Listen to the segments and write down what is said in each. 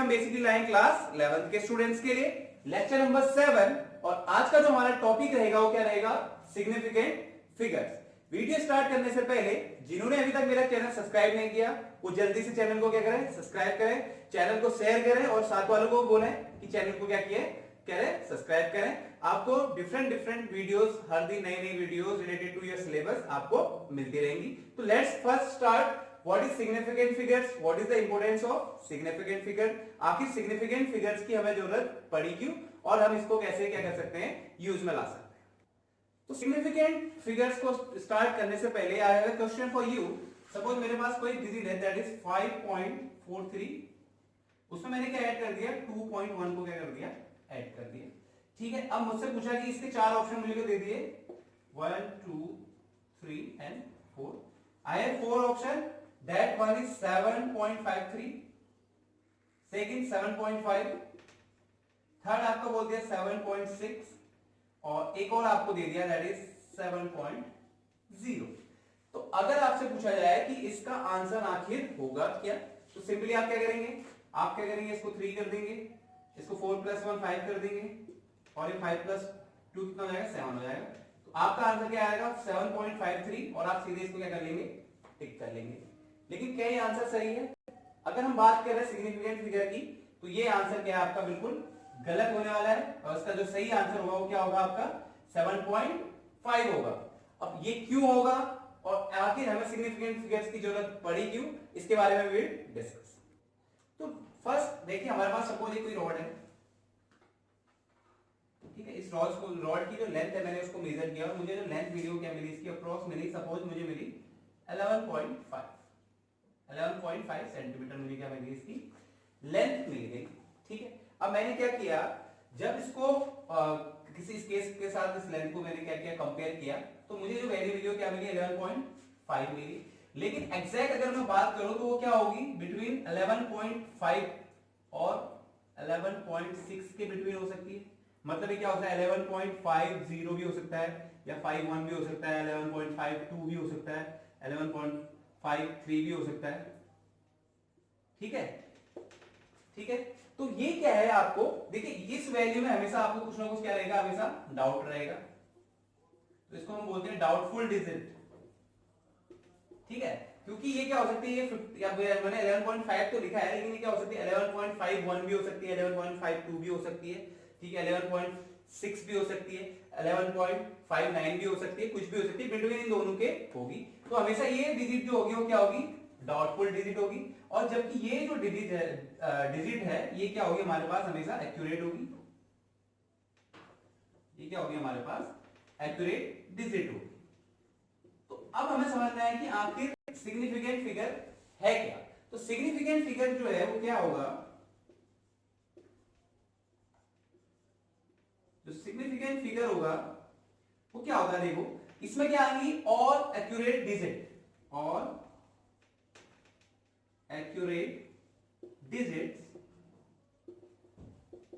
Basically लाएं class 11th के students के लिए लेक्चर नंबर 7। और आज का जो हमारा टॉपिक रहेगा वो क्या रहेगा, सिग्निफिकेंट फिगर्स। वीडियो स्टार्ट करने से पहले जिन्होंने अभी तक मेरा चैनल सब्सक्राइब नहीं किया वो जल्दी से चैनल को क्या करें, सब्सक्राइब करें, चैनल को शेयर करें और साथ वालों को बोलें कि चैनल को क्या किए करें, सब्सक्राइब करें। आपको डिफरेंट वीडियोस, हर दिन नई नई videos related to your syllabus आपको मिलती रहेंगी। तो let's first start, what is significant figures, what is the importance of significant figure. आखिर सिग्निफिकेंट फिगर्स की हमें जरूरत पड़ी क्यों और हम इसको कैसे क्या कर सकते हैं, यूज में ला सकते हैं। तो सिग्निफिकेंट फिगर्स को स्टार्ट करने से पहले I have a question for you. Suppose मेरे पास कोई डिजिट है दैट इज 5.43, उसमें मैंने क्या ऐड कर दिया, 2.1 को क्या कर दिया, ऐड कर दिया। ठीक है, अब मुझसे पूछा कि इसके चार ऑप्शन मुझे दे दिए 1 2 3 and 4। I have 4 option, that one is 7.53, second 7.5, third आपको बोल दिया 7.6 और एक और आपको दे दिया दैट इज 7.0। तो अगर आपसे पूछा जाए कि इसका आंसर आखिर होगा क्या, तो सिंपली आप क्या करेंगे, आप क्या करेंगे, इसको 3 कर देंगे, इसको 4 + 1 5 कर देंगे और ये 5 + 2 कितना हो जाएगा, 7 हो जाएगा। तो आपका आंसर क्या आएगा 7.53 और आप सीधे इसको क्या कर लेंगे, टिक कर लेंगे। लेकिन क्या ये आंसर सही है? अगर हम बात कर रहे हैं सिग्निफिकेंट फिगर की तो ये आंसर क्या है आपका, बिल्कुल गलत होने वाला है और इसका जो सही आंसर होगा वो क्या होगा, आपका 7.5 होगा। अब ये क्यों होगा और आखिर हमें सिग्निफिकेंट फिगर्स की जरूरत पड़ी क्यों, इसके बारे में भी डिस्कस। तो फर्स्ट देखिए, हमारे पास सपोज कोई रॉड है, ठीक है, इस रॉड की जो लेंथ है मैंने उसको मेजर किया और मुझे जो लेंथ मिली वो क्या मिली, इसकी अप्रोक्स मिली, सपोज मुझे मिली 11.5 सेंटीमीटर मुझे क्या मिली, इसकी लेंथ मिल गई। ठीक है, अब मैंने क्या किया, जब इसको किसी स्केल के साथ इस लेंथ को मैंने क्या किया, कंपेयर किया, तो मुझे जो वैल्यू मिली वो क्या मिली, 11.5 मिली। लेकिन एग्जैक्ट अगर मैं बात करूं तो वो क्या होगी, बिटवीन 11.5 और 11.6 के बिटवीन हो सकती है। मतलब ये क्या होता है, 11.50 भी हो सकता है या 51 भी हो सकता है, 11.52 भी हो सकता है, 11.53 भी हो सकता है। ठीक है, ठीक है, तो ये क्या है, आपको देखिए इस वैल्यू में हमेशा आपको कुछ ना कुछ क्या रहेगा, हमेशा डाउट रहेगा। तो इसको हम बोलते हैं डाउटफुल डिजिट। ठीक है, क्योंकि ये क्या हो सकती है, ये मैंने 11.5 तो लिखा है लेकिन ये क्या हो सकती है, 11.51 भी हो सकती है, 11.52 भी हो सकती है, ठीक है, 11.6 भी हो सकती है, 11.59 भी हो सकती है, कुछ भी हो सकती है, बिटवीन इन दोनों के होगी। तो हमेशा ये डिजिट जो होगी वो क्या होगी, डाउटफुल डिजिट होगी। और जबकि ये जो डिजिट है ये क्या होगी, हमारे पास हमेशा एक्यूरेट होगी। ये क्या होगी, हमारे पास एक्यूरेट डिजिट होगी। तो अब हमें समझना है कि आखिर सिग्निफिकेंट फिगर है क्या। तो सिग्निफिकेंट फिगर जो है वो क्या होगा, जो सिग्निफिकेंट फिगर होगा वो क्या होगा, देखो इसमें क्या आएंगी, all accurate digit, all accurate digits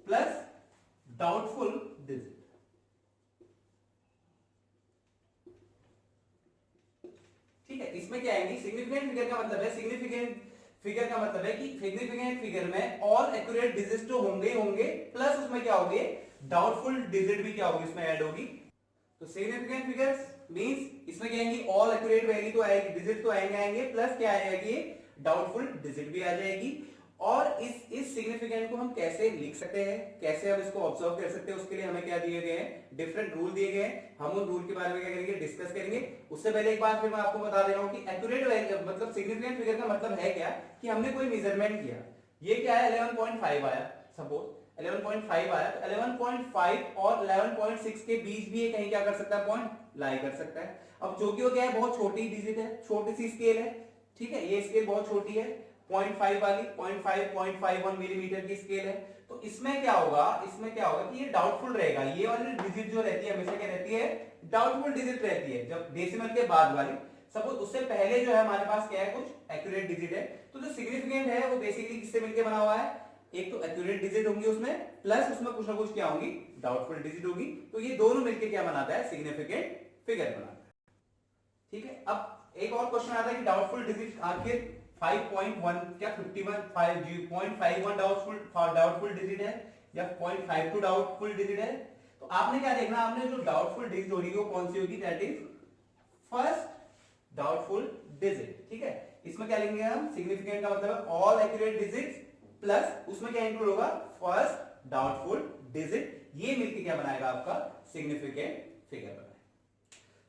plus doubtful digit. ठीक है, इसमें क्या आएंगी, सिग्निफिकेंट फिगर का मतलब है, सिग्निफिकेंट फिगर का मतलब है कि सिग्निफिकेंट फिगर में ऑल एक्यूरेट डिजिट्स तो होंगे प्लस उसमें क्या होंगे, डाउटफुल डिजिट भी क्या होगी, इसमें ऐड होगी। तो सिग्निफिकेंट फिगर्स मींस इसमें क्या आएंगी, ऑल एक्यूरेट वैल्यू तो आएगी, डिजिट तो आएंगे प्लस क्या आएगी, डाउटफुल डिजिट भी आ जाएगी। और इस सिग्निफिकेंट को हम कैसे लिख सकते हैं, कैसे हम इसको ऑब्जर्व कर सकते हैं, उसके लिए हमें क्या दिए गए हैं, डिफरेंट रूल दिए गए हैं। हम उन रूल के बारे में क्या करेंगे, डिस्कस करेंगे। उससे पहले एक बात फिर मैं आपको बता दे रहा हूं कि एक्यूरेट वैल्यू मतलब सिग्निफिकेंट फिगर का मतलब है क्या, कि हमने कोई मेजरमेंट किया, ये क्या है 11.5 आया, सपोज 11.5 आया, तो 11.5 और 11.6 के बीच भी ये कहीं क्या कर सकता है, पॉइंट लाई कर सकता है। अब जो कि वो क्या है, बहुत छोटी डिजिट है, छोटी सी स्केल है। ठीक है, ये स्केल बहुत छोटी है, 0.5 वाली, 0.51 मिलीमीटर की स्केल है। तो इसमें क्या होगा, कि ये डाउटफुल रहेगा। ये वाली डिजिट जो रहती है हमेशा क्या रहती है, डाउटफुल डिजिट रहती है, जब डेसिमल के बाद वाली। सपोज उससे पहले जो है हमारे पास क्या है, कुछ एक्यूरेट डिजिट है। तो जो सिग्निफिकेंट है वो बेसिकली किससे मिलकर बना हुआ है, एक तो एक्यूरेट डिजिट होंगी उसमें, प्लस उसमें कुछ ना कुछ क्या होंगी, डाउटफुल डिजिट होगी। तो ये दोनों मिलकर क्या बनाता है, सिग्निफिकेंट फिगर बनाता है। ठीक है, अब एक और क्वेश्चन आता है कि डाउटफुल डिजिट आखिर 5.1 क्या 0.51 डाउटफुल डिजिट है या 0.52 डाउटफुल डिजिट है। तो आपने क्या देखना, आपने जो डाउटफुल डिजिट होगी वो कौन सी होगी, that is first doubtful digit. ठीक है, इसमें क्या लेंगे हम, सिग्निफिकेंट का मतलब ऑल एक्यूरेट डिजिट्स प्लस उसमें क्या इंक्लूड होगा, फर्स्ट डाउटफुल डिजिट, ये मिलके क्या बनाएगा आपका सिग्निफिकेंट फिगर बनाएगा।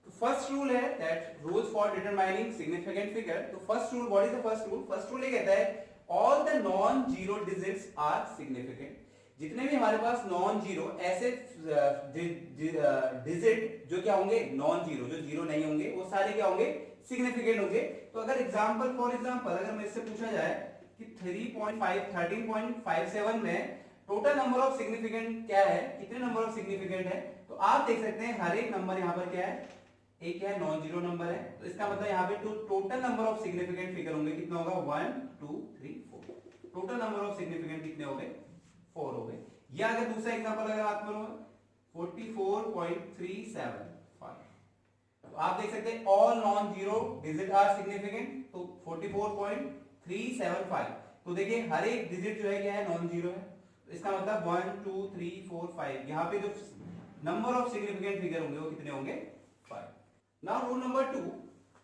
तो फर्स्ट रूल है that rules for determining significant figure. तो first rule, what is the first rule? First rule ये कहता है all the non zero digits are significant. जितने भी हमारे पास नॉन जीरो ऐसे डिजिट जो क्या होंगे, नॉन जीरो, जो जीरो नहीं होंगे, वो सारे क्या होंगे, सिग्निफिकेंट होंगे। तो अगर एग्जांपल फॉर एग्जांपल अगर मेरे से पूछा जाए कि 13.57 में टोटल नंबर ऑफ सिग्निफिकेंट क्या है, कितने नंबर ऑफ सिग्निफिकेंट है, तो आप देख सकते हैं हर एक नंबर यहां पर क्या है, एक है नॉन जीरो नंबर है। तो इसका मतलब यहाँ पे total number of significant figure होंगे, कितना होगा, 1 2 3 4। टोटल नंबर ऑफ सिग्निफिकेंट कितने हो गए, 4 हो गए। या अगर दूसरा एग्जांपल अगर बात करूं 44.375, तो आप देख सकते हैं all non zero digit are significant. तो 44.375, तो देखिए हर एक डिजिट जो है क्या है, नॉन जीरो है। तो इसका मतलब 1 2 3 4 5, यहाँ पे जो नंबर ऑफ सिग्निफिकेंट फिगर होंगे वो कितने होंगे, 5। Now rule number 2,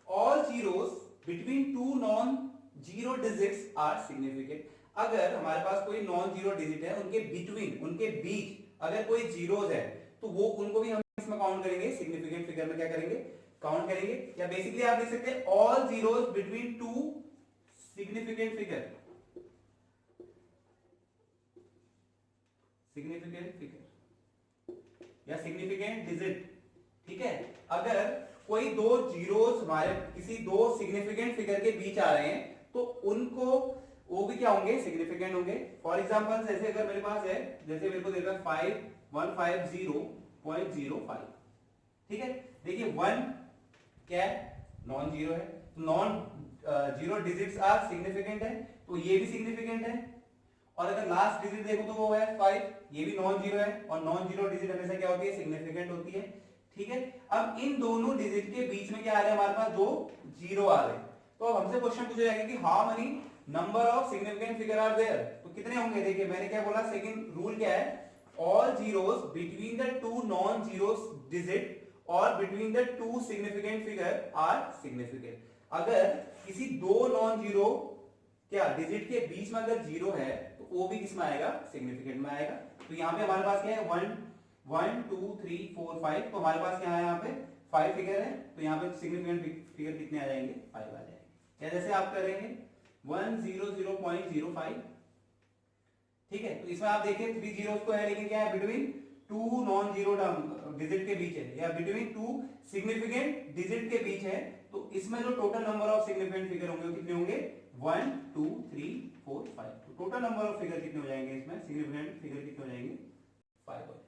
all zeros between two non-zero digits are significant। अगर हमारे पास कोई नॉन जीरो डिजिट है, उनके बिटवीन, उनके बीच अगर कोई जीरोस है, तो वो उनको भी हम इसमें काउंट करेंगे, सिग्निफिकेंट फिगर में क्या करेंगे, काउंट करेंगे। या बेसिकली आप देख सकते हैं all zeros between two significant figure, significant figure या सिग्निफिकेंट डिजिट। ठीक है, अगर कोई दो जीरोस हमारे किसी दो सिग्निफिकेंट फिगर के बीच आ रहे हैं, तो उनको वो भी क्या होंगे, सिग्निफिकेंट होंगे। फॉर एग्जांपल जैसे अगर मेरे पास है, जैसे मेरे को देगा 5150.05, ठीक है, देखिए 1 क्या है, नॉन जीरो है, non zero digits are significant है, तो ये भी सिग्निफिकेंट है। और अगर लास्ट डिजिट देखो तो वो है 5, ये भी नॉन जीरो है, और नॉन जीरो डिजिट हमेशा क्या होती है, सिग्निफिकेंट होती है। ठीक है, अब इन दोनों डिजिट के बीच में क्या आ रहा है हमारे पास, दो जीरो आ रहे हैं। तो अब हमसे क्वेश्चन पूछा जाएगा कि how many number of significant figure are there, तो कितने होंगे। देखिए मैंने क्या बोला, सेकंड रूल क्या है, all zeros between the two non zeros digit और between the two significant figure are significant. अगर किसी दो नॉन जीरो क्या डिजिट के बीच में अगर जीरो है, तो वो भी किसमें आएगा, सिग्निफिकेंट में आएगा। तो यहाँ पे हमारे पास क्या है, 1 2 3 4 5, तो हमारे पास क्या है, यहाँ पे 5 फिगर है, तो यहाँ पे सिग्निफिकेंट फिगर कितने आ जाएंगे, 5 आ जाएंगे। या जैसे आप करेंगे 100.05, ठीक है, तो इसमें आप देखिए 3 जीरोस तो है, लेकिन क्या है, between two non zero digit के बीच है, या बिटवीन टू सिग्निफिकेंट डिजिट के बीच है। तो इसमें जो total number of significant figure होंगे वो कितने होंगे, 1 2 3 4 5। तो टोटल नंबर ऑफ फिगर कितने हो जाएंगे, इसमें सिग्निफिकेंट फिगर कितने हो जाएंगे, 5 हो जाएंगे।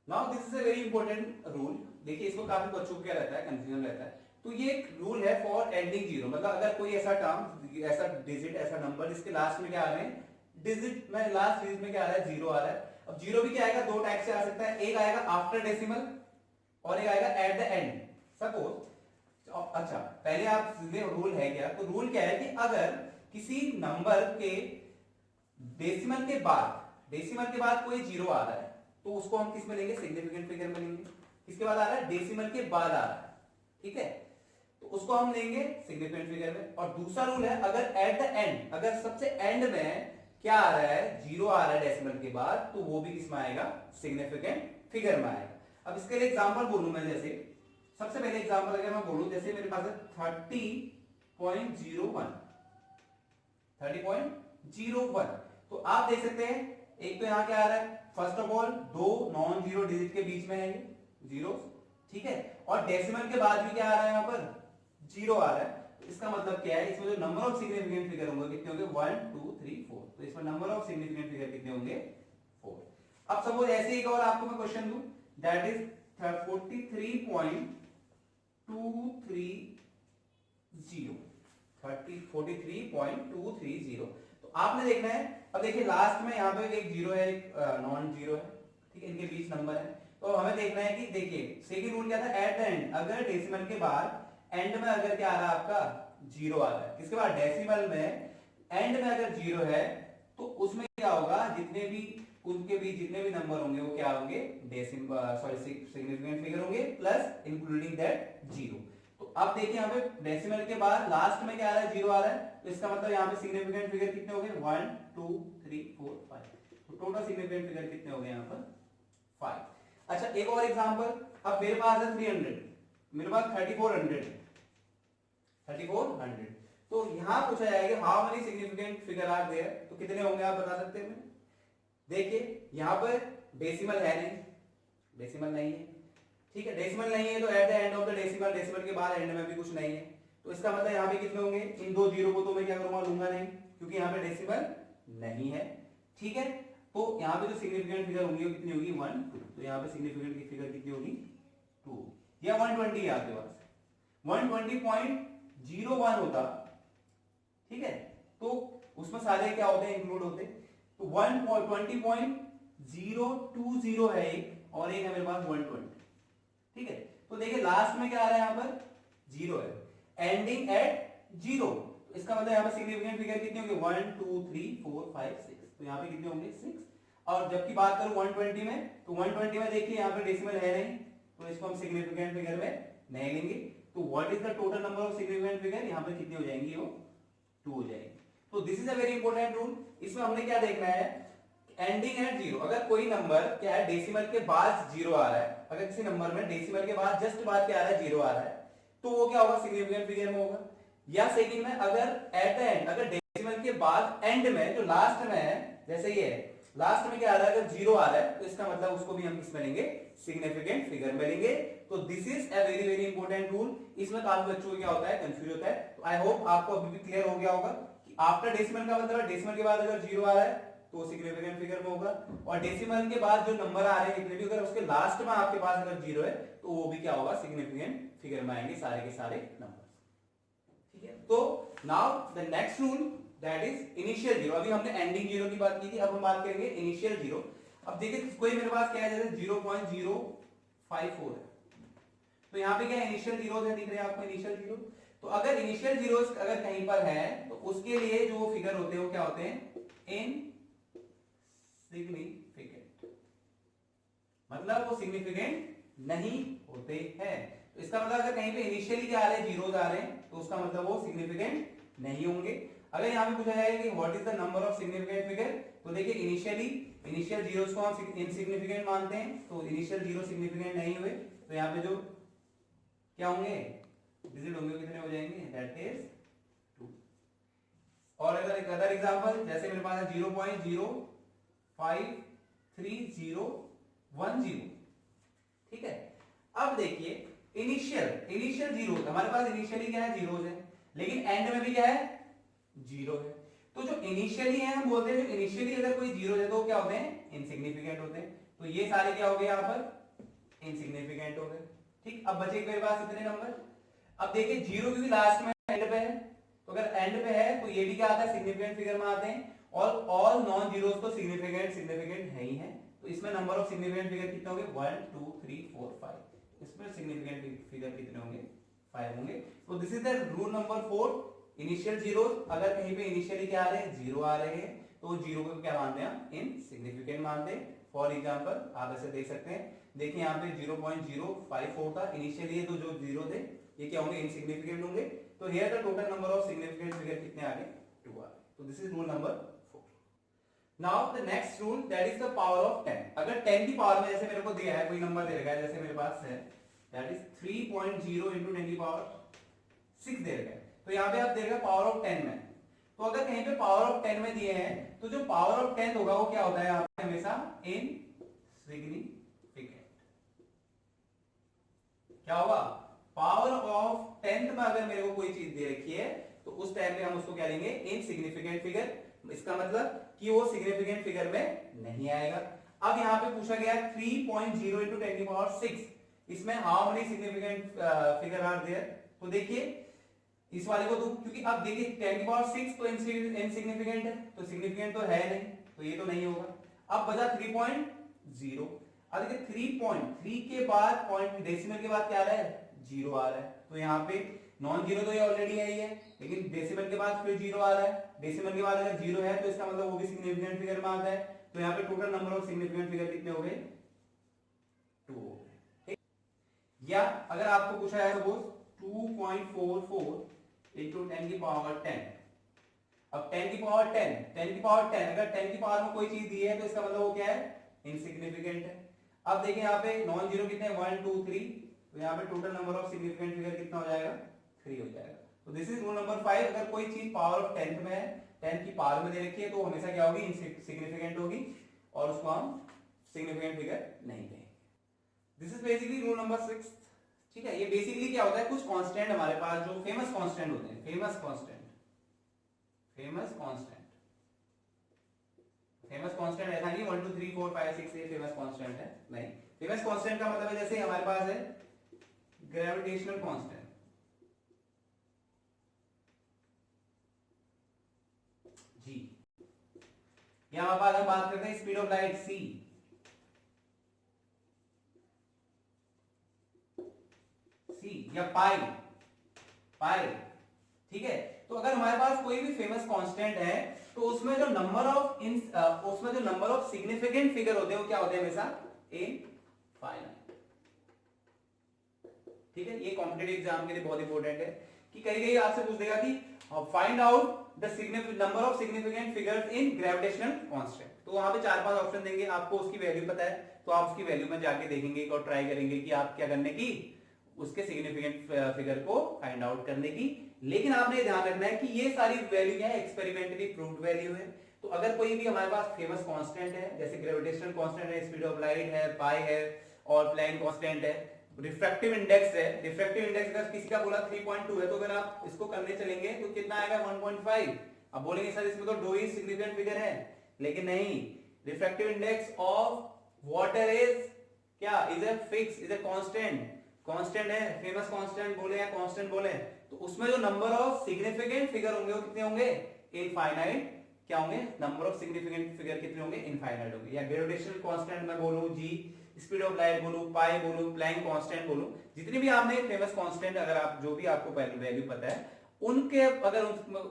Now this is a very important rule. देखिए इसको काफी बच्चों को क्या रहता है, कंफ्यूजन रहता है। तो ये एक रूल है फॉर एंडिंग जीरो, मतलब अगर कोई ऐसा टर्म, ऐसा डिजिट, ऐसा नंबर जिसके लास्ट में क्या आ रहे हैं, डिजिट में लास्ट डिजिट में क्या आ रहा है, जीरो आ रहा है। अब जीरो भी क्या आएगा, दो टाइप से आ सकता है, एक आएगा आफ्टर डेसिमल और एक आएगा एट द एंड। सपोज अच्छा पहले आप रूल है क्या, तो रूल क्या है कि अगर किसी नंबर के डेसिमल के बाद कोई जीरो आ रहा है, तो उसको हम किस में लेंगे, सिग्निफिकेंट फिगर में लेंगे। किसके बाद आ रहा है, डेसिमल के बाद आ रहा है, ठीक है, तो उसको हम लेंगे सिग्निफिकेंट फिगर में। और दूसरा रूल है, अगर एट द एंड, अगर सबसे एंड में क्या आ रहा है, जीरो आ रहा है डेसिमल के बाद, तो वो भी किस में आएगा, सिग्निफिकेंट फिगर में आएगा। अब इसके लिए एग्जांपल बोलूं मैं, जैसे सबसे पहले एग्जांपल अगर मैं बोलूं, जैसे मेरे पास है 30.01, तो आप देख सकते हैं एक तो यहां क्या आ रहा है, फर्स्ट ऑफ ऑल दो नॉन जीरो डिजिट के बीच में है ये जीरो, ठीक है, और डेसिमल के बाद भी क्या आ रहा है, यहां पर जीरो आ रहा है। तो इसका मतलब क्या है, इसमें जो नंबर ऑफ सिग्निफिकेंट फिगर होंगे कितने होंगे, 1 2 3 4। तो इसमें नंबर ऑफ सिग्निफिकेंट फिगर कितने होंगे, 4। अब सपोज ऐसे एक और आपको मैं क्वेश्चन दूं, दैट इज 43.230, तो आपने देखना है। अब देखिए लास्ट में यहाँ पे एक जीरो है, एक नॉन जीरो है, ठीक है, इनके बीच नंबर है। तो हमें देखना है कि देखिए सेकंड रूल क्या था, एट द एंड, अगर डेसिमल के बाद एंड में अगर क्या आ रहा है आपका जीरो आ रहा है। किसके बाद? डेसिमल में एंड में अगर जीरो है तो उसमें क्या होगा, जितने भी उनके बीच जितने भी नंबर होंगे वो क्या होंगे, सिग्निफिकेंट फिगर होंगे प्लस इंक्लूडिंग दैट जीरो। तो अब देखिए यहाँ पे डेसिमल के बाद लास्ट में क्या आ रहा है, जीरो आ रहा है, तो इसका मतलब यहाँ पे सिग्निफिकेंट फिगर कितने हो गए, 1 2 3 4 5। तो टोटल सिग्निफिकेंट फिगर कितने हो गए यहाँ पर, 5। अच्छा एक और एग्जांपल, अब मेरे पास है 300, मेरे पास 3400। तो यहां पूछा जाएगा how many significant figure are there, तो कितने होंगे आप बता सकते हैं? देखिए यहां पर डेसिमल है नहीं, डेसिमल नहीं है, ठीक है, डेसिमल नहीं है तो at the end of the decimal, decimal के बाद एंड में भी कुछ नहीं है, तो इसका मतलब यहां पे कितने होंगे, इन दो जीरो को तो मैं क्या करूंगा, लूंगा नहीं, क्योंकि यहां पे डेसिमल नहीं है, ठीक है। तो यहां पे जो सिग्निफिकेंट फिगर होंगी वो कितनी होगी, 1 2, तो यहां पे सिग्निफिकेंट की फिगर कितनी होगी, 2 या 120 है आपके पास, 120.01 होता, ठीक है, तो उसमें सारे क्या होते हैं, इंक्लूड होते, तो 120.020 है एक, और एक है मेरे पास 120, ठीक है। तो देखिए लास्ट में क्या आ रहा है, यहां पर जीरो है, एंडिंग एट जीरो, तो इसका मतलब यहां पर सिग्निफिकेंट फिगर कितनी होगी, 1 2 3 4 5 6, तो यहां पे कितने होंगे, 6। और जबकि बात करूं 120 में, तो 120 में देखिए यहां पे डेसिमल है नहीं, तो इसको हम सिग्निफिकेंट फिगर में नहीं लेंगे, तो what is the total number of significant figure, यहां पे कितनी हो जाएंगी, वो 2 हो जाएगी। तो this is a very important rule. इसमें हमने क्या देखना है, एंडिंग एट जीरो, अगर कोई नंबर क्या है डेसिमल के बाद जीरो आ रहा है, अगर किसी नंबर में डेसिमल के बाद जस्ट बाद क्या आ रहा है, जीरो आ रहा है, तो वो क्या होगा, सिग्निफिकेंट फिगर में होगा। या सेकंड में अगर एट द एंड, अगर डेसिमल के बाद एंड में जो लास्ट में है, जैसे ये है लास्ट में क्या आ रहा है, अगर जीरो आ रहा है, तो इसका मतलब उसको भी हम किसमें लेंगे, सिग्निफिकेंट फिगर में लेंगे। तो this is a very very important rule. इसमें काफी बच्चों को क्या होता है, कंफ्यूज होता है, तो आई होप आपको अभी भी क्लियर हो गया होगा कि आफ्टर डेसिमल का मतलब डेसिमल के बाद अगर जीरो आ रहा है तो सिग्निफिकेंट फिगर में होगा, और डेसिमल के बाद जो नंबर आ रहे हैं जितने भी, अगर उसके लास्ट में आपके पास अगर जीरो है तो वो भी क्या होगा, सिग्निफिकेंट फिगर में आएंगे सारे के सारे नंबर, ठीक है। तो now the next rule that is initial zero. अभी हमने एंडिंग जीरो की बात की थी, अब हम बात करेंगे इनिशियल जीरो। अब देखिए कोई मेरे पास क्या है, जैसे 0.054 है, तो यहाँ पे क्या इनिशियल जीरो है, दिख रहे हैं आपको इनिशियल जीरो। तो अगर इनिशियल जीरो अगर कहीं पर है तो उसके लिए जो फिगर होते हैं वो क्या होते हैं, इनसिग्निफिकेंट, मतलब वो सिग्निफिकेंट नहीं होते हैं। तो इसका मतलब अगर कहीं पे इनिशियली क्या आ रहे हैं, जीरोस आ रहे हैं, तो उसका मतलब वो सिग्निफिकेंट नहीं होंगे। अगर यहाँ पे पूछा जाएगा कि what is the number of significant figure, तो देखिए इनिशियल जीरोस को हम इनसिग्निफिकेंट मानते हैं, तो इनिशियल जीरो सिग्निफिकेंट नहीं हुए, तो यहाँ पे जो क्या होंगे, डिजिट होंगे, कितने हो जाएंगे, दैट इज 2। और अगर एक अदर एग्जांपल, जैसे मेरे पास है 0.0531010, ठीक है। अब देखिए इनिशियल जीरो, हमारे पास इनिशियली क्या है, जीरोस है, लेकिन एंड में भी क्या है, जीरो है। तो जो इनिशियली है हम बोलते हैं, जो इनिशियली अगर कोई जीरो है तो क्या होते हैं, इनसिग्निफिकेंट होते हैं। तो ये सारे क्या हो गए यहाँ पर, इनसिग्निफिकेंट हो गए, ठीक। अब बचे मेरे पास कितने नंबर, अब देखिए जीरो क्योंकि लास्ट में एंड पे है, तो अगर एंड पे है तो ये भी क्या आता है, सिग्निफिकेंट फिगर में आते हैं, और ऑल नॉन जीरोस तो सिग्निफिकेंट है ही है। तो इसमें नंबर ऑफ सिग्निफिकेंट फिगर कितने होंगे, 1 2 3 4 5, इसमें सिग्निफिकेंट फिगर कितने होंगे, 5 होंगे। तो this is the rule number 4, initial zeros, अगर कहीं पे इनिशियली क्या आ रहे हैं, जीरो आ रहे हैं, तो जीरो को क्या मानते हैं, इनसिग्निफिकेंट मानते हैं। फॉर एग्जांपल आप ऐसे देख सकते हैं, देखिए यहाँ पे 0.054 था इनिशियली, तो जो जीरो थे ये क्या होंगे, इनसिग्निफिकेंट होंगे। तो here the total number of significant figure कितने आ गए, 2 आ गए। तो this is rule number 4। Now the next rule that is the power of 10। अगर 10 की पावर में जैसे मेरे को दिया है, कोई नंबर दे रखा है, जैसे मेरे पास है दैट इज 3.0 into 10 की पावर 6 दे रखा है, तो यहाँ पे आप देगा पावर ऑफ 10 में। तो अगर कहीं पे पावर ऑफ 10 में दिए हैं, तो जो पावर ऑफ 10 होगा वो क्या होता है यहाँ पे, हमेशा इनसिग्निफिकेंट। क्या होगा, पावर ऑफ 10 में अगर मेरे को कोई चीज दे रखी है तो उस टाइम पे हम उसको क्या लेंगे, इनसिग्निफिकेंट फिगर। इसका मतलब कि वो सिग्निफिकेंट फिगर में नहीं आएगा। अब यहाँ पे पूछा गया 3.0 into 10 की पावर 6, इसमें how many significant figure are there. तो देखिए इस वाले को तो, क्योंकि अब देखिए 10 की पावर 6 तो इनसिग्निफिकेंट है, तो सिग्निफिकेंट तो है नहीं, तो ये तो नहीं होगा। अब बचा 3.0, अब देखिए 3.3 के बाद पॉइंट डेसिमल के बाद क्या आ रहा है, जीरो आ रहा है, तो यहाँ पे नॉन जीरो तो ये ऑलरेडी है ही है, लेकिन डेसिमल के बाद फिर जीरो आ रहा है, डेसिमल के बाद अगर जीरो है तो इसका मतलब वो भी सिग्निफिकेंट फिगर में आता है। तो यहाँ पे total number of significant figure कितने हो गए, 2 हो गए। या अगर आपको पूछा है सपोज 2.44 इंटू 10 की पावर 10, अब 10 की पावर 10 अगर 10 की पावर में कोई चीज दी है तो इसका मतलब वो क्या है, इनसिग्निफिकेंट है। अब देखिए यहाँ पे नॉन जीरो कितने 1 2 3, तो यहाँ पे total number of significant figure कितना हो जाएगा, 3 हो जाएगा। तो दिस इज रूल नंबर 5, अगर कोई चीज पावर ऑफ 10 में है, 10 की पावर में दे रखी है तो हमेशा क्या होगी, इनसिग्निफिकेंट होगी और उसको हम सिग्निफिकेंट फिगर नहीं कहेंगे। This is basically rule number 6। ठीक है, ये बेसिकली क्या होता है, कुछ कांस्टेंट हमारे पास जो फेमस कांस्टेंट होते हैं, फेमस कांस्टेंट ऐसा नहीं 1 2 3 4 5 6 ये फेमस कांस्टेंट है, नहीं। फेमस कांस्टेंट का मतलब है जैसे हमारे पास है ग्रेविटेशनल कांस्टेंट, जी। यहां पर हम बात करते हैं स्पीड ऑफ लाइट c, या पाई, ठीक है। तो अगर हमारे पास कोई भी फेमस कांस्टेंट है तो उसमें जो नंबर ऑफ सिग्निफिकेंट फिगर होते हैं वो क्या होते हैं, हमेशा इनफाइनाइट। ठीक है, ये कॉम्पिटिटिव एग्जाम के लिए बहुत इंपॉर्टेंट है कि कहीं कहीं आपसे पूछ देगा कि find out the number of significant figures in gravitational constant, तो वहां पे 4-5 ऑप्शन देंगे, आपको उसकी वैल्यू पता है तो आप उसकी वैल्यू में जाके देखेंगे और ट्राई करेंगे कि आप क्या करने की, उसके सिग्निफिकेंट फिगर को फाइंड आउट करने की। लेकिन आपने ध्यान रखना है कि ये सारी वैल्यू क्या है, एक्सपेरिमेंटली प्रूव्ड वैल्यू है। तो अगर कोई भी हमारे पास फेमस कांस्टेंट है, जैसे ग्रेविटेशनल कांस्टेंट है, स्पीड ऑफ लाइट है, पाई है और प्लैंक कांस्टेंट है, रिफ्रैक्टिव इंडेक्स है, रिफ्रैक्टिव इंडेक्स अगर किसी का बोला 3.2 है तो अगर आप इसको करने चलेंगे तो कितना आएगा 1.5। अब बोलेंगे सर इसमें तो 2 ही सिग्निफिकेंट फिगर है, लेकिन नहीं, refractive index of water is क्या, is a fix, is a constant है, फेमस कांस्टेंट बोले या कांस्टेंट बोले, तो उसमें जो नंबर ऑफ सिग्निफिकेंट फिगर होंगे वो कितने होंगे, इनफाइनाइट। क्या होंगे, नंबर ऑफ सिग्निफिकेंट फिगर कितने होंगे, इनफाइनाइट होंगे। या ग्रेविटेशनल कांस्टेंट मैं बोलूं जी, स्पीड ऑफ लाइट बोलूं, पाई बोलूं, प्लैंक कांस्टेंट बोलूं, जितने भी आपने फेमस कांस्टेंट अगर आप जो भी आपको वैल्यू पता है उनके अगर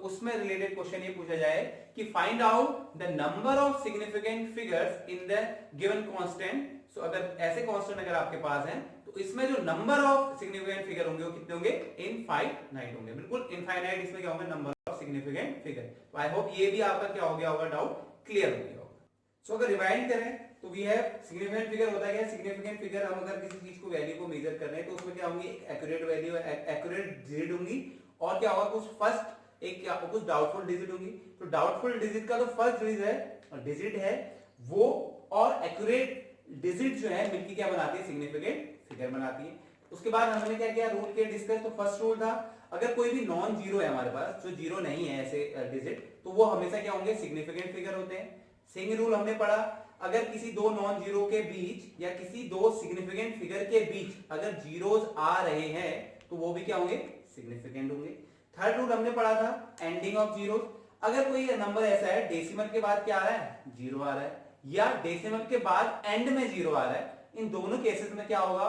उसमें रिलेटेड क्वेश्चन ये पूछा जाए कि find out the number of significant figures in the given constant, so अगर ऐसे कांस्टेंट अगर आपके पास हैं तो इसमें जो नंबर ऑफ सिग्निफिकेंट फिगर होंगे वो कितने होंगे, इनफाइनाइट होंगे, बिल्कुल इनफाइनाइट। इसमें क्या होंगे, नंबर ऑफ सिग्निफिकेंट फिगर। तो आई होप ये भी आपका क्या हो गया होगा, डाउट क्लियर हो गया होगा। सो अगर रिवाइंड करें तो वी हैव सिग्निफिकेंट फिगर होता है, सिग्निफिकेंट फिगर हम अगर किसी चीज को वैल्यू को मेजर कर रहे हैं तो उसमें क्या होंगी, एक्यूरेट वैल्यू, एक्यूरेट डिजिट होंगी, और क्या होगा, कुछ फर्स्ट एक क्या कुछ डाउटफुल डिजिट होंगी। तो डाउटफुल डिजिट का जो फर्स्ट डिजिट है वो और एक्यूरेट डिजिट जो है मिलकर क्या बनाती है, सिग्निफिकेंट फिगर बनाती है। उसके बाद हमने क्या किया, रूल के डिस्कस। तो फर्स्ट रूल था अगर कोई भी नॉन जीरो है हमारे पास, जो जीरो नहीं है ऐसे डिजिट, तो वो हमेशा क्या होंगे, सिग्निफिकेंट फिगर होते हैं। सेकंड रूल हमने पढ़ा, अगर किसी दो नॉन जीरो के बीच या किसी दो सिग्निफिकेंट फिगर के बीच अगर जीरोस आ रहे हैं तो वो भी क्या होंगे, सिग्निफिकेंट होंगे। थर्ड रूल हमने पढ़ा था एंडिंग ऑफ जीरोस, अगर कोई नंबर ऐसा है डेसिमल के बाद क्या आ रहा है, जीरो आ रहा है, या डेसिमल के बाद एंड में जीरो आ रहा है, इन दोनों केसेस में क्या होगा,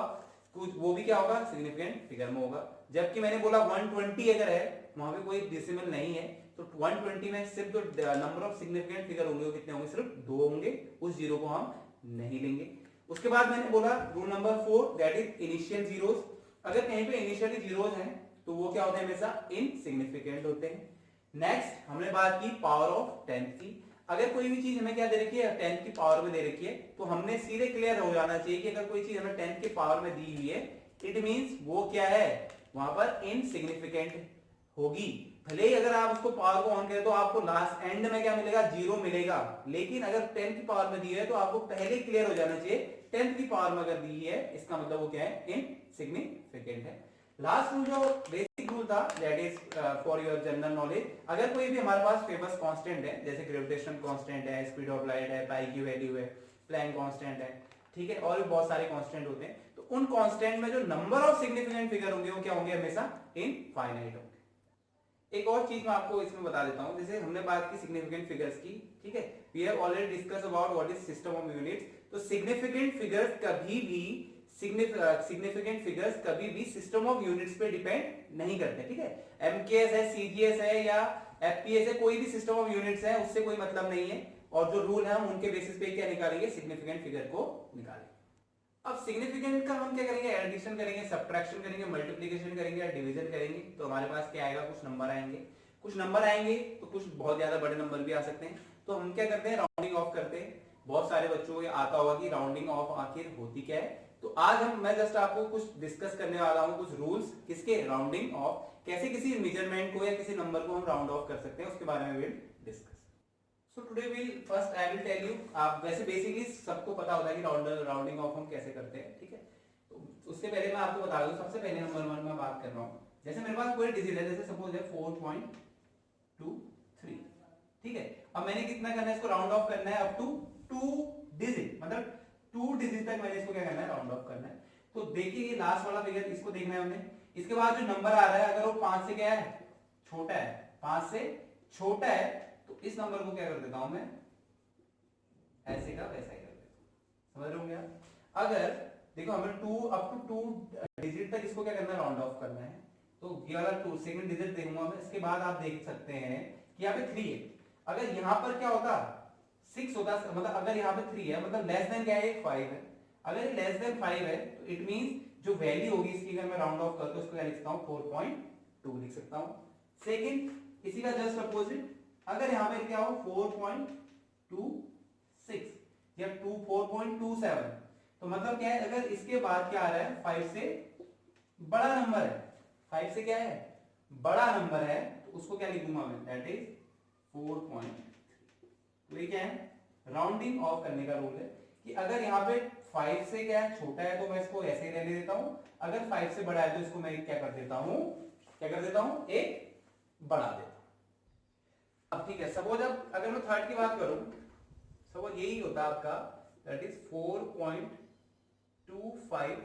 कुछ वो भी क्या होगा, सिग्निफिकेंट फिगर में होगा। जबकि मैंने बोला 120 अगर है, वहां पे कोई डेसिमल नहीं है, तो 120 में सिर्फ जो नंबर ऑफ सिग्निफिकेंट फिगर होंगे वो कितने होंगे, सिर्फ 2 होंगे, उस जीरो को हम नहीं लेंगे। उसके बाद मैंने बोला rule number 4 that is initial zeros, अगर कहीं पे इनिशियली जीरोस हैं तो वो क्या होते हैं, हमेशा इनसिग्निफिकेंट होते हैं। नेक्स्ट हमने बात की पावर ऑफ 10 की, अगर कोई भी चीज हमें क्या दे रखी है, 10 की पावर में दे रखी है, तो हमने सीधे क्लियर हो जाना चाहिए कि अगर कोई चीज हमें 10 की पावर में दी हुई है, इट मींस वो क्या है, वहां पर इनसिग्निफिकेंट होगी। भले ही अगर आप उसको पावर को ऑन करें तो आपको लास्ट एंड में क्या मिलेगा, जीरो मिलेगा, लेकिन अगर 10 की पावर में दी है तो आपको पहले क्लियर हो जाना चाहिए 10 की पावर में अगर दी है, इसका मतलब वो क्या है, इनसिग्निफिकेंट है। लास्ट रूल जो बेसिक रूल था that is for your general knowledge, अगर कोई भी हमारे पास फेमस कांस्टेंट है, जैसे ग्रेविटेशनल कांस्टेंट है, स्पीड ऑफ लाइट है, पाई की वैल्यू है, प्लैंक कांस्टेंट है, ठीक है, और भी बहुत सारे कांस्टेंट होते हैं, तो उन कांस्टेंट में जो नंबर ऑफ सिग्निफिकेंट फिगर होंगे वो क्या होंगे, हमेशा इनफाइनाइट होंगे। एक और चीज मैं आपको इसमें बता देता हूं, जैसे हमने बात की सिग्निफिकेंट फिगर्स की, ठीक है, we have already discuss about what is system of units. तो सिग्निफिकेंट फिगर्स कभी भी सिग्निफिकेंट फिगर्स कभी भी सिस्टम ऑफ यूनिट्स पे डिपेंड नहीं करते, ठीक है। एमकेएस है, सीजीएस है या एफपीएस है, कोई भी सिस्टम ऑफ यूनिट्स है, उससे कोई मतलब नहीं है। और जो रूल है हम उनके बेसिस पे क्या निकालेंगे, सिग्निफिकेंट फिगर को निकालेंगे। अब सिग्निफिकेंट का हम क्या करेंगे, एडिशन करेंगे, सब्ट्रैक्शन करेंगे, मल्टीप्लिकेशन करेंगे या डिवीजन करेंगे। तो हमारे पास क्या आएगा, कुछ नंबर आएंगे। कुछ नंबर आएंगे तो कुछ बहुत ज्यादा बड़े नंबर भी आ सकते हैं। तो हम क्या करते हैं, राउंडिंग ऑफ करते हैं। बहुत सारे बच्चों को ये आता होगा कि राउंडिंग ऑफ आखिर होती क्या है। तो आज मैं जस्ट आपको कुछ डिस्कस करने वाला हूं, कुछ रूल्स किसके, राउंडिंग ऑफ, कैसे किसी मेजरमेंट को या किसी नंबर को हम राउंड ऑफ कर सकते हैं, उसके बारे में will discuss. So today will first I will tell you, आप वैसे बेसिकली सबको पता होता है कि राउंडिंग ऑफ हम कैसे करते हैं, ठीक है। तो उससे पहले मैं आपको बता दूं, सबसे पहले नंबर 1 में बात कर रहा हूं। जैसे मेरे पास कोई डिजिट है, जैसे सपोज है 4.23, ठीक है। अब मैंने कितना करना है, इसको राउंड ऑफ करना है अप टू 2 डिजिट, मतलब 2 डिजिट तक मैंने इसको क्या करना है, राउंड ऑफ करना है। तो देखिए ये लास्ट वाला फिगर, इसको देखना है हमने। इसके बाद जो नंबर आ रहा है, अगर वो 5 से क्या है, छोटा है, 5 से छोटा है, तो इस नंबर को क्या कर देता हूं मैं, ऐसे का वैसा ही कर देता हूं। समझ रहे होंगे आप। अगर देखो हमें 2 अप टू 2 डिजिट तक इसको क्या करना है, राउंड ऑफ करना है। तो ये वाला 2 सेकंड डिजिट देखूंगा मैं। इसके बाद आप देख सकते हैं कि यहाँ पे 3 है। अगर यहां पर क्या होता, 6 होता, मतलब अगर यहाँ पे 3 है, मतलब लेस देन क्या है, 5 है। अगर ये लेस देन 5 है तो इट मींस जो वैल्यू होगी इसकी, अगर मैं राउंड ऑफ करके उसको क्या लिख सकता हूँ, 4.2 लिख सकता हूँ। सेकंड, इसी का जस्ट अपोजिट, अगर यहाँ पे क्या हो 4.26 या 4.27, तो मतलब क्या है, अगर इसके बाद क्या आ रहा है, 5 से बड़ा नंबर है, 5 से क्या है, बड़ा नंबर है, तो उसको क्या लिखूंगा मैं, दैट इज 4.3। तो ये क्या है, राउंडिंग ऑफ करने का रूल है कि अगर यहाँ पे 5 से क्या है, छोटा है, तो मैं इसको ऐसे ही रहने देता हूं। अगर 5 से बड़ा है तो इसको मैं क्या कर देता हूं, एक बढ़ा देता हूं। अब ठीक है, सपोज अब अगर मैं थर्ड की बात करूं, सपोज यही होता है आपका, दैट इज 4.25।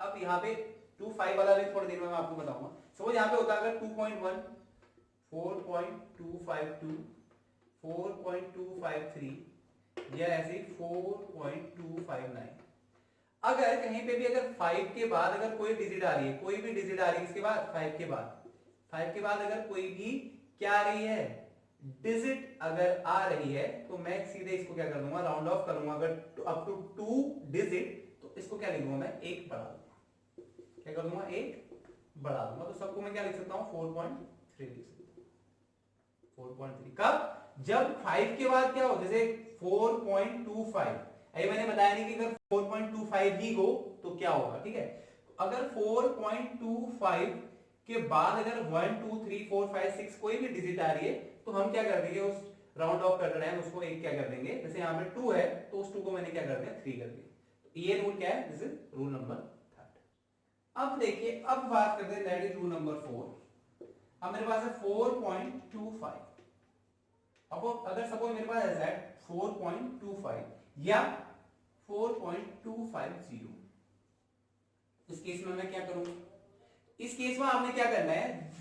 अब यहाँ पे 25 वाला भी थोड़ी देर में मैं आपको बताऊंगा। सपोज यहाँ पे होता है अगर 2.1, 4.252, 4.253 या ऐसे 4.259। अगर कहीं पे भी अगर 5 के बाद अगर कोई डिजिट आ रही है, कोई भी डिजिट आ रही है इसके बाद, 5 के बाद अगर कोई भी क्या आ रही है, डिजिट अगर आ रही है, तो मैं सीधे इसको क्या कर दूंगा, राउंड ऑफ करूंगा। अगर अप टू 2 डिजिट, तो इसको क्या लिखूंगा मैं, एक बढ़ा दूंगा। क्या कर दूंगा, एक बढ़ा दूंगा। तो सबको मैं क्या लिख सकता हूं, 4.3 लिख सकता हूं। 4.3 कब, जब 5 के बाद क्या हो, जैसे 4.25, अभी मैंने बताया नहीं कि अगर 4.25 ही हो तो क्या होगा, ठीक है। अगर 4.25 के बाद अगर 1 2 3 4 5 6 कोई भी डिजिट आ रही है, तो हम क्या कर देंगे, उस राउंड ऑफ कर रहे हैं उसको एक क्या कर देंगे, जैसे यहाँ पे 2 है तो उस 2 को मैंने क्या कर दिया, 3 कर दिया। तो ये रूल क्या है, दिस इज रूल नंबर 3। अब देखिए, अब बात करते हैं, दैट इज रूल नंबर 4। अब मेरे पास है 4.25। अब अगर सपोज मेरे पास ऐसा है 4.25 या 4.250, इस केस में मैं क्या करूंगा, इस केस में आपने क्या करना है,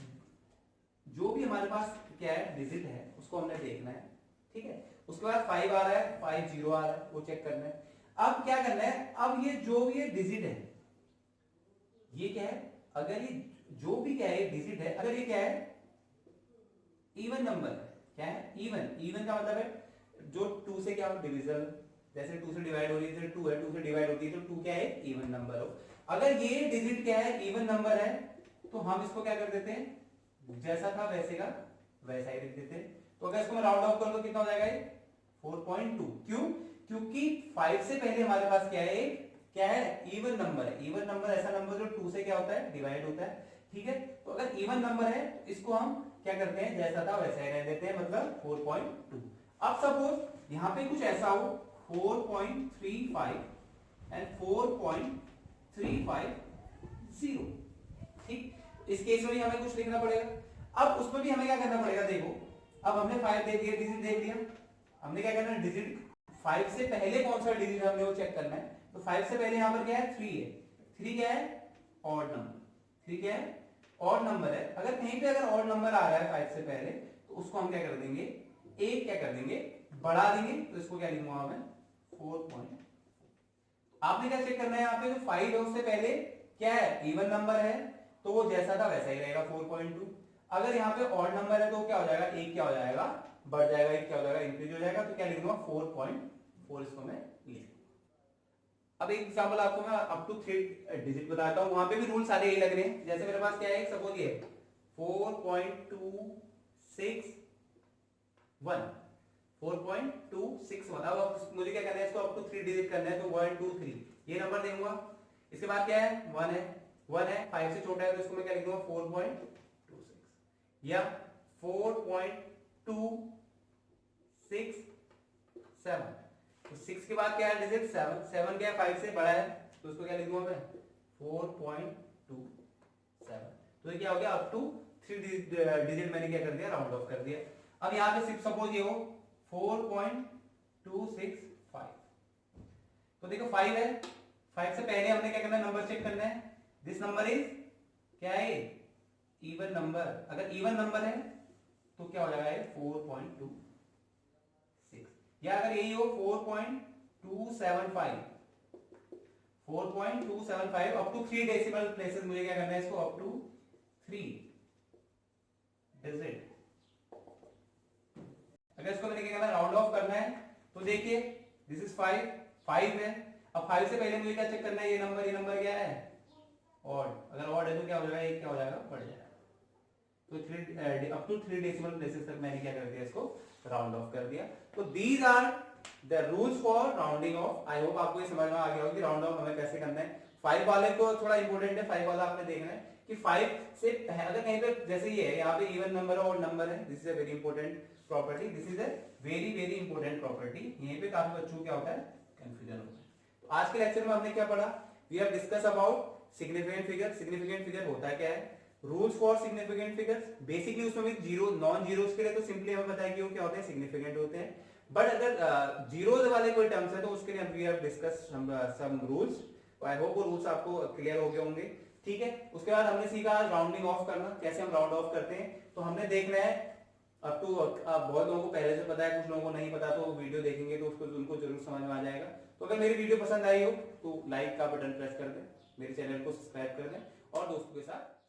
जो भी हमारे पास क्या है डिजिट है उसको हमने देखना है, ठीक है। उसके बाद 5 आ रहा है, 5 0 आ रहा है, वो चेक करना है। अब क्या करना है, अब ये जो भी ये डिजिट है, ये क्या है, अगर ये जो भी क्या है डिजिट है, अगर ये क्या है, इवन नंबर है, क्या है, इवन का मतलब है जो 2 से क्या हो, डिविजन, जैसे 2 से डिवाइड हो रही है, जैसे 2 है, 2 से डिवाइड होती है, तो 2 क्या है, इवन नंबर हो। अगर ये डिजिट क्या है, इवन नंबर है, तो हम इसको क्या कर देते हैं, जैसा था वैसे का वैसा ही लिख देते हैं। तो अगर इसको मैं राउंड ऑफ कर दूं, कितना हो जाएगा ये, 4.2। क्यों, क्योंकि 5 से पहले हमारे पास क्या है, क्या है, इवन नंबर है। इवन नंबर ऐसा नंबर जो 2 से क्या होता है, डिवाइड होता है, ठीक है। तो अगर इवन नंबर है तो इसको हम क्या करते हैं, जैसा था वैसा ही रह देते हैं, मतलब 4.2। अब सपोज यहां पे कुछ ऐसा हो 4.35 एंड 4.350, ठीक। इस केस में भी हमें कुछ लिखना पड़ेगा। अब उसमें भी हमें क्या करना पड़ेगा, देखो अब हमने 5 दे दिया, डिजिट देख लिया, हमने क्या करना है, डिजिट 5 से पहले कौन सा डिजिट हमने वो चेक करना है। तो 5 से पहले यहां पर क्या है, 3 है। 3 क्या है, ऑड नंबर। 3 क्या है, ऑड नंबर है। अगर कहीं पे अगर ऑड नंबर आ रहा है 5 से पहले, तो उसको हम क्या कर देंगे, एक क्या कर देंगे, बढ़ा देंगे। तो इसको क्या लिखूंगा मैं, 4. आपने क्या चेक करना है, यहाँ पे जो 5 है उससे पहले क्या है, इवन नंबर है, तो वो जैसा था वैसा ही रहेगा 4.2। अगर यहाँ पे ऑड नंबर है तो क्या हो जाएगा, एक क्या हो जाएगा, बढ़ जाएगा, एक क्या हो जाएगा, इंक्रीज हो जाएगा। तो क्या लिख दूंगा, 4.4 इसको मैं लिख। अब एक एग्जांपल आपको मैं अप टू 3 डिजिट बताता हूं, वहां पे भी रूल सारे यही लग रहे हैं। जैसे मेरे पास क्या है, सपोज ये 4.261 4.261। अब मुझे क्या करना है, इसको अप टू 3 डिजिट करना है, तो 1 2 3 ये नंबर दूंगा। इसके बाद क्या है, 1 है, 5 से छोटा है, तो इसको मैं क्या लिख दूंगा, 4.26 या 4.267। तो 6 के बाद क्या है डिजिट, 7 7 क्या है, 5 से बड़ा है, तो उसको क्या लिख दूंगा मैं, 4.27। तो ये क्या हो गया, अप टू 3 डिजिट मैंने क्या कर दिया, राउंड ऑफ कर दिया। अब यहाँ पे सिर्फ सपोज ये हो 4.265, तो देखो 5 है, 5 से पहले हमने क्या करना है, नंबर चेक करना है। दिस नंबर इज क्या है, इवन नंबर। अगर इवन नंबर है तो क्या हो जाएगा, 4.26। या अगर यही हो 4.275 अप टू 3 डेसिमल प्लेसेस, मुझे क्या करना है इसको, अप टू 3 डिजिट। अगर इसको मैंने क्या करना है, राउंड ऑफ करना है, तो देखिए दिस इज 5 है। अब 5 से पहले मुझे क्या चेक करना है, ये नंबर क्या है, ऑड। अगर ऑड है तो क्या हो जाएगा, एक क्या हो जाएगा, बढ़ जाएगा। तो अप टू 3 डेसिमल प्लेसेस तक मैंने क्या कर दिया, इसको राउंड ऑफ कर दिया। तो these are the rules for rounding off. I hope आपको ये समझ में आ गया होगा कि राउंड ऑफ हमें कैसे करना है। 5 वाले को थोड़ा इंपॉर्टेंट है, 5 वाला आपने देखना है कि 5 से अगर कहीं पे जैसे ये है, यहाँ पे इवन नंबर है, ऑड नंबर है, this is a very important property, this is a very very important property. यहीं पे काफी बच्चों को क्या होता है, कंफ्यूजन होता है। तो आज के लेक्चर में हमने क्या पढ़ा, we have discuss about significant figure. Significant figure होता क्या है, rules for significant figures. Basically उसमें भी जीरो नॉन जीरोस के लिए तो सिंपली हमें पता है कि वो क्या होते हैं, सिग्निफिकेंट होते हैं। बट अगर जीरोस वाले कोई टर्म्स है तो उसके लिए we have discuss some rules. I hope वो रूल्स आपको क्लियर हो गए होंगे, ठीक है। उसके बाद हमने सीखा राउंडिंग ऑफ करना, कैसे हम राउंड ऑफ करते हैं। तो हमने देखना है अब टू, बहुत लोगों को पहले से पता है, कुछ लोगों को नहीं पता, तो वीडियो देखेंगे तो उसको उनको जरूर समझ में आ जाएगा। तो अगर मेरी वीडियो पसंद आई हो तो लाइक का बटन प्रेस कर दें, मेरे चैनल को सब्सक्राइब कर दें और दोस्तों के साथ